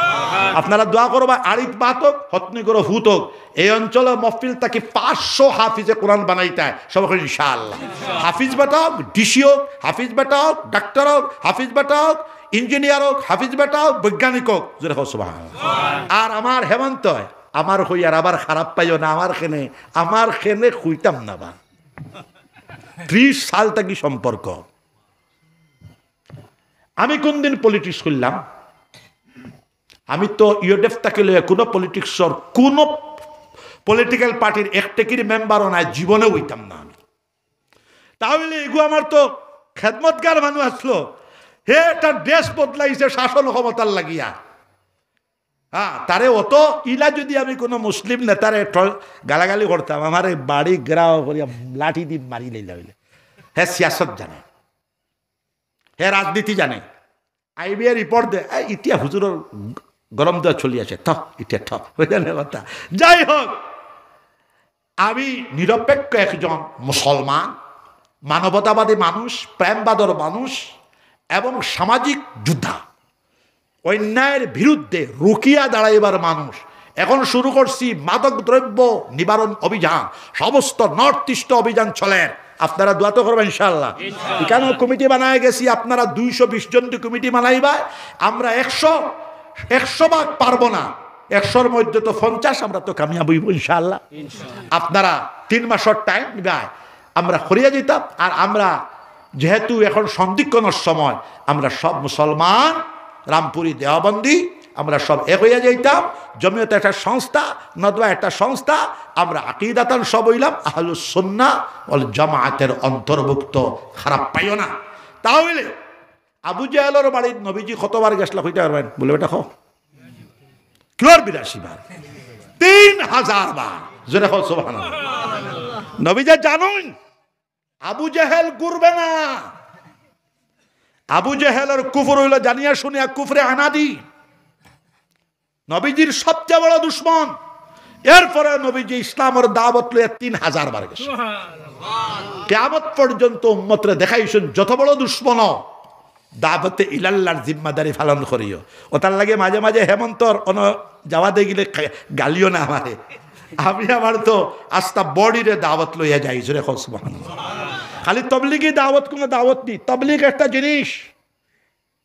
আপনারা দোয়া করবা আরিত বাতক হতনি করো হুতক। এই অঞ্চলে মহফিল তাকে 500 হাফিজে কোরআন বানাইতে সবক ইনশাআল্লাহ। হাফিজ বেটা হোক, ডিসি হোক, হাফিজ বেটা হোক, ডাক্তার হোক, হাফিজ বেটা হোক, ইঞ্জিনিয়ার হোক, হাফিজ বেটা হোক, বৈজ্ঞানিক হোক। জোরে সুবহানাল্লাহ। আর আমার হেমন্ত আমার হই আর আবার খারাপ পাইও না, আমার খেনে খুইতাম না বা 30 সাল থেকে সম্পর্ক। আমি কোন দিন পলিটিক্স করলাম? আমি তো ইউডেফ তাকে লইয়া কোনো পলিটিক্সর কোনো পলিটিক্যাল পার্টির একটেকির মেম্বারও নাই, জীবনে হইতাম না আমি। তাহলে এগু আমার তো খেদমতগার মানুষ আসলো, হে তার দেশ বদলাইছে শাসন ক্ষমতার লাগিয়া। হ্যাঁ, তারে অত ইলা যদি আমি কোনো মুসলিম নেতারে গালাগালি করতাম, আমার বাড়ি গ্রাও করিয়া লাঠি দিয়ে মারি লইলা হইলে। হ্যাঁ, সিয়াসত জানে, হ্যাঁ রাজনীতি জানে। আইবিএ রিপোর্ট দে, ইতিয়া হুজুরের গরম দেওয়া চলি আছে, ইতিয়া ঠপ কথা। যাই হোক, আমি নিরপেক্ষ একজন মুসলমান, মানবতাবাদী মানুষ, প্রেমবাদর মানুষ এবং সামাজিক যোদ্ধা, অন্যায়ের বিরুদ্ধে রুকিয়া দাঁড়াইবার মানুষ। এখন শুরু করছি মাদক দ্রব্য নিবারণ অভিযান, সমস্ত নর্থ ইস্ট অভিযান চলে। আপনারা দোয়া তো করবেন ইনশাআল্লাহ। এখানেও কমিটি বানায় গেছি, আপনারা 220 জন কমিটি বানাইবা। আমরা 100 ভাগ পারবো না, 100-র মধ্যে তো 50 আমরা তো কামিয়াব হইব ইনশাআল্লাহ। আপনারা 3 মাসের টাইম নিবাই, আমরা করিয়া যেতাম। আর আমরা যেহেতু এখন সন্ধিক্ষণের সময়, আমরা সব মুসলমান রামপুরি দেওয়াবন্দি আমরা সব এক হইয়া যাইতাম। জমিয়ত একটা সংস্থা, নদওয়া একটা সংস্থা, আমরা আকীদাতান সব হইলাম আহলুস সুন্নাহ ওয়াল জামাআতের অন্তর্ভুক্ত। খারাপ পাইও না। তাহলে আবু জাহেলের বাড়ির নবীজি কতবার গেছলা কইতে পারবেন? বলে বেটা খো কিলোর 82 বার, 3000 বার। জোরে খো সুবহানাল্লাহ। নবীজি জানুন আবু জাহেল করবে না। আবু জাহেলের কুফর হইল জানিয়া শুনিয়া কুফরে আনাদি, নবীজির সবচেয়ে বড় দুশ্মন। এরপরে নবীজি ইসলামের দাওয়াত লইয়া 3000 বার গেছে। কিয়ামত পর্যন্ত উম্মতরে দেখাইছেন যত বড় দুশ্মন দাওয়াতে ইলাল্লাহর জিম্মাদারি পালন করিও। ও তার লাগে মাঝে মাঝে হেমন্তর অন যাওয়াতে গেলে গালিও না আমারে। আমি আমার তো আস্তা বডিরে দাওয়াত লইয়া যাই। জোরে খো সুবহানাল্লাহ। খালি তবলিগি দাওয়াত কোনো দাওয়াত নেই। তবলিগ একটা জিনিস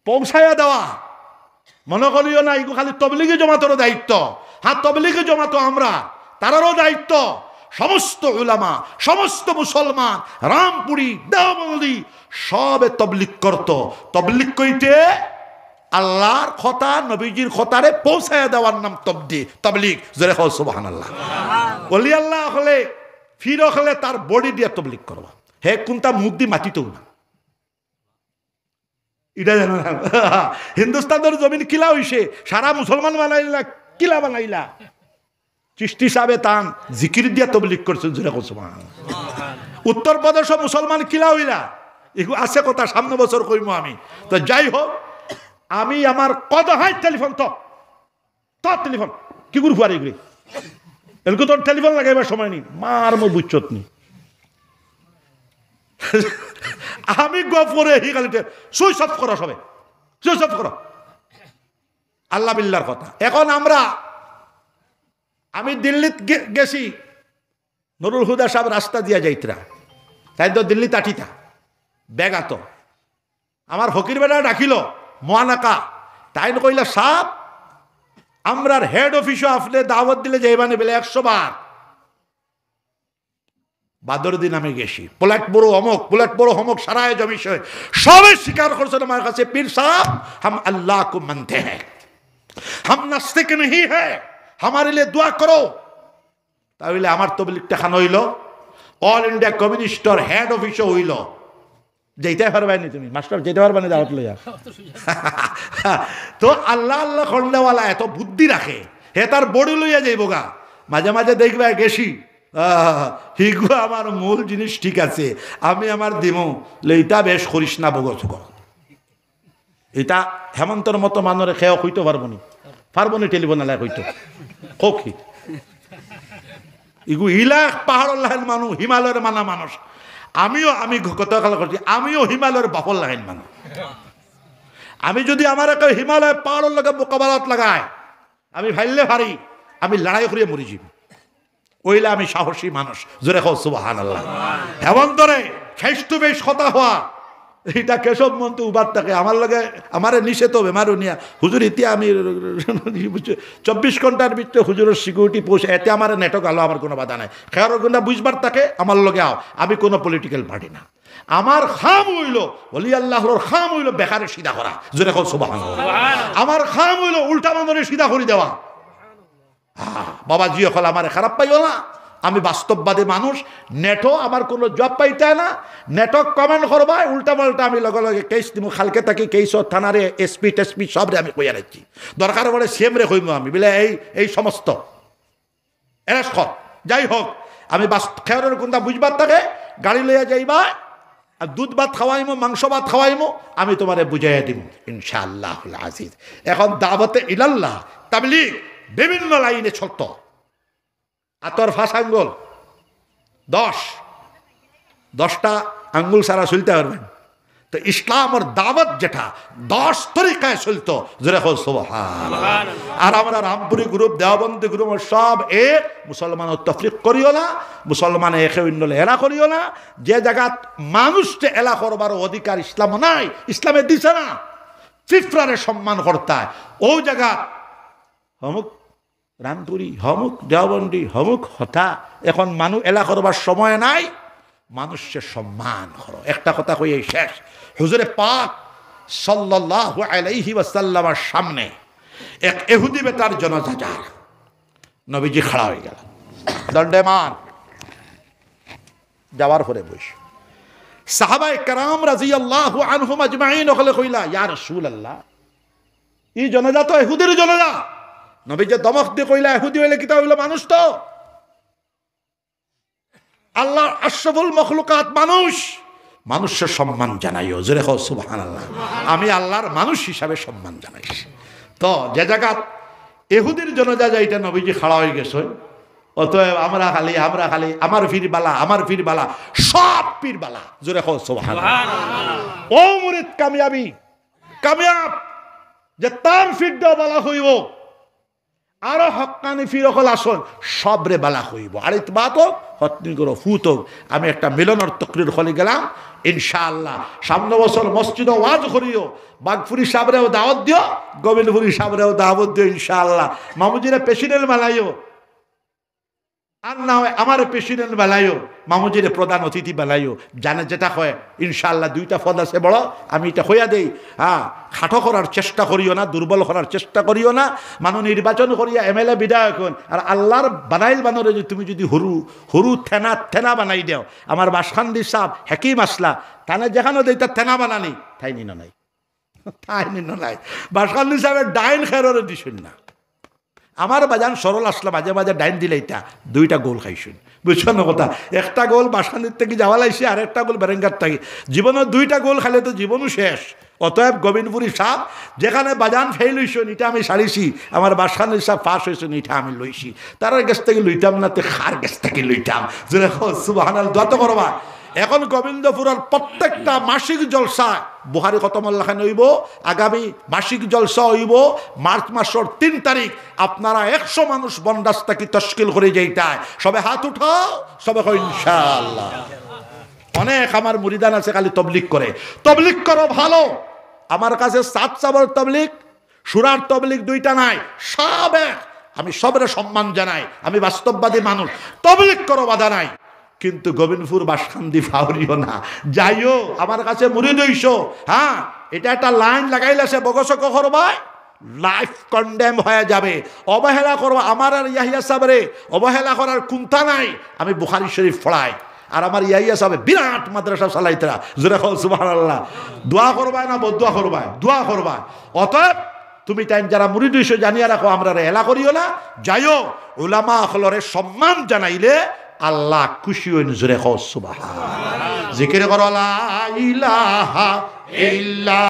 পৌঁছায়া দেওয়া, মনে করিও না এগুলো খালি তবলিগি জমাতেরও দায়িত্ব। হ্যাঁ, তবলিগি জমাতো আমরা, তারারও দায়িত্ব। সমস্ত উলামা, সমস্ত মুসলমান রামপুরি দেওবন্দি সবে তবলিগ করত। তবলিগ কইতে আল্লাহর কথা, নবীজির কথারে পৌঁছায়া দেওয়ার নাম তবলিগ। জোরে খো সুবহানাল্লাহ। ওলি আল্লাহ হলে, ফির হলে তার বডি দিয়ে তবলিগ করবা। হে কোনটা মুখ দিয়ে মাটিতেও না, এটা জানো না। হিন্দুস্তানের জমিন কিলা হইছে, সারা মুসলমান বানাইলা, কিলা বানাইলা। চিশতি সাহেবে তান জিকির দিয়া তবলিগ করছেন। জোরে কইছো। উত্তর প্রদেশ মুসলমান কিলা হইলা, এগুলো আছে কথা, সামনে বছর কইম আমি। তো যাই হোক, আমি আমার কত হাই টেলিফোন তো টেলিফোন কি করে ফুয়ার এগুলি, এগুলো তোর টেলিফোন লাগাইবার সময় নেই। মার মো বুঝছত নি আমি গপরে হি খালি সুইচ অফ করো, সবে সুইচ অফ করো। আল্লাহ বিল্লাহর কথা। এখন আমি দিল্লিত গেছি, নুরুল হুদা সাহেব রাস্তা দিয়া যাইতরা, তাই তো দিল্লি তাঠিতা বেগাত আমার ফকির বেটা ডাকিল মহানাকা। তাই কইলা সাপ আমরার হেড অফিসও আপনি দাওয়াত দিলে যাইবানে বলে 100 বার। বাদর দিন আমি গেছি, প্লেট বড় অমক, প্লেট বড় অমক, সারায় জমিছে সবে স্বীকার করছেন আমার কাছে, পীর সাহেব हम अल्लाह को मानते हैं, हम नास्तिक नहीं है, हमारे लिए दुआ करो। তাহলে আমার তবলিগটা খান হইল, অল ইন্ডিয়া কমিউনিস্টর হেড অফিসও হইল। যেতে পারবানি তুমি মাস্টার, যেতে পারবানি দাওয়াত লইয়া। তো আল্লাহ আল্লাহ করলেওয়ালা এত বুদ্ধি রাখে, হে তার বড়ি লইয়া যাইব গা। মাঝে মাঝে দেখবে গেছি, হিগু আমার মূল জিনিস ঠিক আছে, আমি আমার দিমু লেইটা বেশ করিস না বগছ। এটা হেমন্তর মতো মানুষের খেয়ে হইতে পারবনি টেলিফোন এলাকা হইতো কি ইগু ইলাক পাহাড়ের লাইন মানুষ, হিমালয়ের মানা মানুষ। আমি গতকাল করছি, আমিও হিমালয়ের বাপর লাইন মানুষ। আমি যদি আমার হিমালয় পাহাড়ের লগে মোকাবেলাত লাগায়, আমি ভাইলে ভারি, আমি লড়াই করিয়া মরি যাব। ওইলে আমি সাহসী মানুষ। জোরে খো সুবহানাল্লাহ। হেমন্তরে ফেস টু ফেস কথা হওয়া, এটা কেশব মন্ত্রী উবাদ থাকে আমার লগে, আমার নিষেধ হবে মারু নিয়া হুজুর। ইতি আমি 24 ঘন্টার ভিতরে হুজুরের সিকিউরিটি পৌঁছে, এতে আমার নেটক আলো, আমার কোনো বাধা নাই। খেয়ার গুণা বুঝবার থাকে আমার লগে আও। আমি কোনো পলিটিক্যাল পার্টি না। আমার খাম হইল বলি আল্লাহর খাম হইল বেকারে সিধা করা। জোরে খো সুবহানাল্লাহ। আমার খাম হইল উল্টা মানুষের সিধা করে দেওয়া। বাবা জিও হল আমার খারাপ পাইও না, আমি বাস্তববাদী মানুষ। নেটও আমার কোনো জব পাইতে না, নেটক কমেন্ট করবা উল্টা পাল্টা আমি লগে লগে কেস দিব। খালকে থাকি কেস থানারে এসপি টেসপি সবরে আমি কইয়া রাখছি। দরকার পড়ে সিএমরে কইব আমি বলে এই সমস্ত এরেস্ট কর। যাই হোক, আমি খেয়ারের কোনটা বুঝবার থাকে গাড়ি লইয়া যাইবা, আর দুধ ভাত খাওয়াইমো, মাংস ভাত খাওয়াইমো, আমি তোমারে বুঝাইয়া দিব ইনশাআল্লাহুল আজিজ। এখন দাওয়াতে ইলাল্লাহ তাবলীগ বিভিন্ন লাইনে চলত। আতর ফাঁসাঙ্গল 10টা আঙ্গুল সারা চলতে পারবেন। তো ইসলামের দাওয়াত যেটা 10 তরিকায় চলতো, যেটা হল সুবহান। আর আমরা রামপুরি গ্রুপ, দেওবন্দি গ্রুপ সব এক, মুসলমানের তফরিক করিও না, মুসলমান একে অন্য এলা করিও না। যে জায়গাত মানুষকে এলা করবার অধিকার ইসলাম নাই, ইসলামে দিছে না, ফিফরারে সম্মান করতে হয়, ওই জায়গা হমুক রামপুরি, হমুক দেওবন্দি, হমুক হতা, এখন মানুষ এলা করবার সময় নাই, মানুষের সম্মান করো। একটা কথা কই এই শেষ। হুজুরে পাক সাল্লাল্লাহু আলাইহি ওয়াসাল্লামের সামনে এক ইহুদি বেটার জানাজা যায়, নবীজি খাড়া হয়ে গেল, দণ্ডেমান যাওয়ার পরে বসে সাহাবায়ে কেরাম রাদিয়াল্লাহু আনহুম আজমাইন ওখানে কইলা, ইয়া রাসূলুল্লাহ, এই জানাজা তো ইহুদির জানাজা। নবীজি দমক দিয়ে কইলা, ইহুদি হইলে কি তা হইলো মানুষ? তো আল্লাহর আশরাফুল মখলুকাত মানুষ, মানুষের সম্মান জানাইও, জোরে কও সুবহানাল্লাহ। আমি আল্লাহর মানুষ হিসাবে সম্মান জানাইছি। তো যে জায়গা ইহুদির জানাজা যাইটা নবীজি খাড়া হয়ে গেছে, অতএব আমরা খালি আমার পীরবালা, আমার পীরবালা, সব পীরবালা, জোরে কও সুবহানাল্লাহ। ও মুরিদ কামিয়াব যে তার ফির দেওয়া বালা হইব, আরো হক্কানি ফিরকল আসন সবরে বালা হইব। আর এই বাত হোক হত্নি করো ফুত হোক। আমি একটা মিলনের তকরির হলে গেলাম, ইনশাআল্লাহ সামনে বছর মসজিদে ওয়াজ করিও, বাগফুরি সাবরেও দাওয়াত দিও, গোবিন্দপুরি সাবরেও দাওয়াত দিও ইনশাআল্লাহ। মামুজিরা প্রেসিডেন্ট বানাইও, আর না হয় আমার প্রেসিডেন্ট বানাইও, মামুজিরে প্রধান অতিথি বানাইও। জানে যেটা হয় ইনশাআল্লাহ, 2টা পদ আছে বড়, আমি এটা হইয়া দেই। হ্যাঁ, খাটো করার চেষ্টা করিও না, দুর্বল করার চেষ্টা করিও না। মানুষ নির্বাচন করিয়া এমএলএ বিধায়ক হন, আর আল্লাহর বানাইল বানরে তুমি যদি হরু থেনা বানাই দেও। আমার বাসখান্দি সাহ হেকিম আসলা, তানে যেখানে দেই তার থেনা বানানি, তাই নিন নাই বাসখান্দি সাহেবের ডাইন খেররে দিছেন না। আমার বাজান সরল আসলা, মাঝে মাঝে ডাইন দিলে এটা 2টা গোল খাইছেন, বুঝছেন না কথা? একটা গোল বাসখান্দির থেকে যাওয়া লাগছে, আর একটা গোল বেরেঙ্গার থেকে। জীবনে 2টা গোল খাইলে তো জীবনও শেষ। অতএব গোবিন্দপুরি সাহ যেখানে বাজান ফেল হইছেন, এটা আমি সারিছি, আমার বাসখান্দির সাহ পাস হয়েছেন, এটা আমি লইছি। তার গেছ থেকে লইতাম না, তো খার গেছ থেকে লইতাম। যেন সুবহানাল্লাহ, দোয়া তো করবা। এখন গোবিন্দপুরের প্রত্যেকটা মাসিক জলসা বুহারি খতমুল্লাহ হইব, আগামী মাসিক জলসা হইব মার্চ মাসের 3 তারিখ। আপনারা 100 মানুষ বন্দাস্তাকি তশকিল করে যেইটায় সবে হাত উঠাও, সবে ইনশাআল্লাহ। অনেক আমার মুরিদান আছে খালি তবলিগ করে, তবলিগ করো ভালো। আমার কাছে 7 চাবর তবলিগ, সুরার তবলিগ 2টা নাই, সব এক। আমি সবের সম্মান জানাই, আমি বাস্তববাদী মানুষ। তবলিগ করো, বাধা নাই, কিন্তু গোবিন্দপুর বাসখান্দি ফাউরিও না, যাইও। আমার কাছে মুরিদ হইছো, হ্যাঁ, এটা একটা লাইন লাগাইলে সে বগসক করবাই, লাইফ কন্ডেম হয়ে যাবে। অবহেলা করবো আমার আর ইয়াহিয়া সাহেবরে, অবহেলা করার কুন্তা নাই। আমি বুখারী শরীফ পড়াই, আর আমার ইয়াহিয়া সাহেব বিরাট মাদ্রাসা চালাইতরা, জোরে কও সুবহানাল্লাহ। দোয়া করবাই না বদুয়া করবাই? দোয়া করবাই। অতএব তুমি টাইম যারা মুরিদ হইছো জানিয়া রাখো, আমরা এলা করিও না, যাইও। উলামা হলরে সম্মান জানাইলে আল্লাহ খুশি হইন, জোরে কও সুবহানাল্লাহ। জিকির করো লা ইলাহা ইল্লাল্লাহ।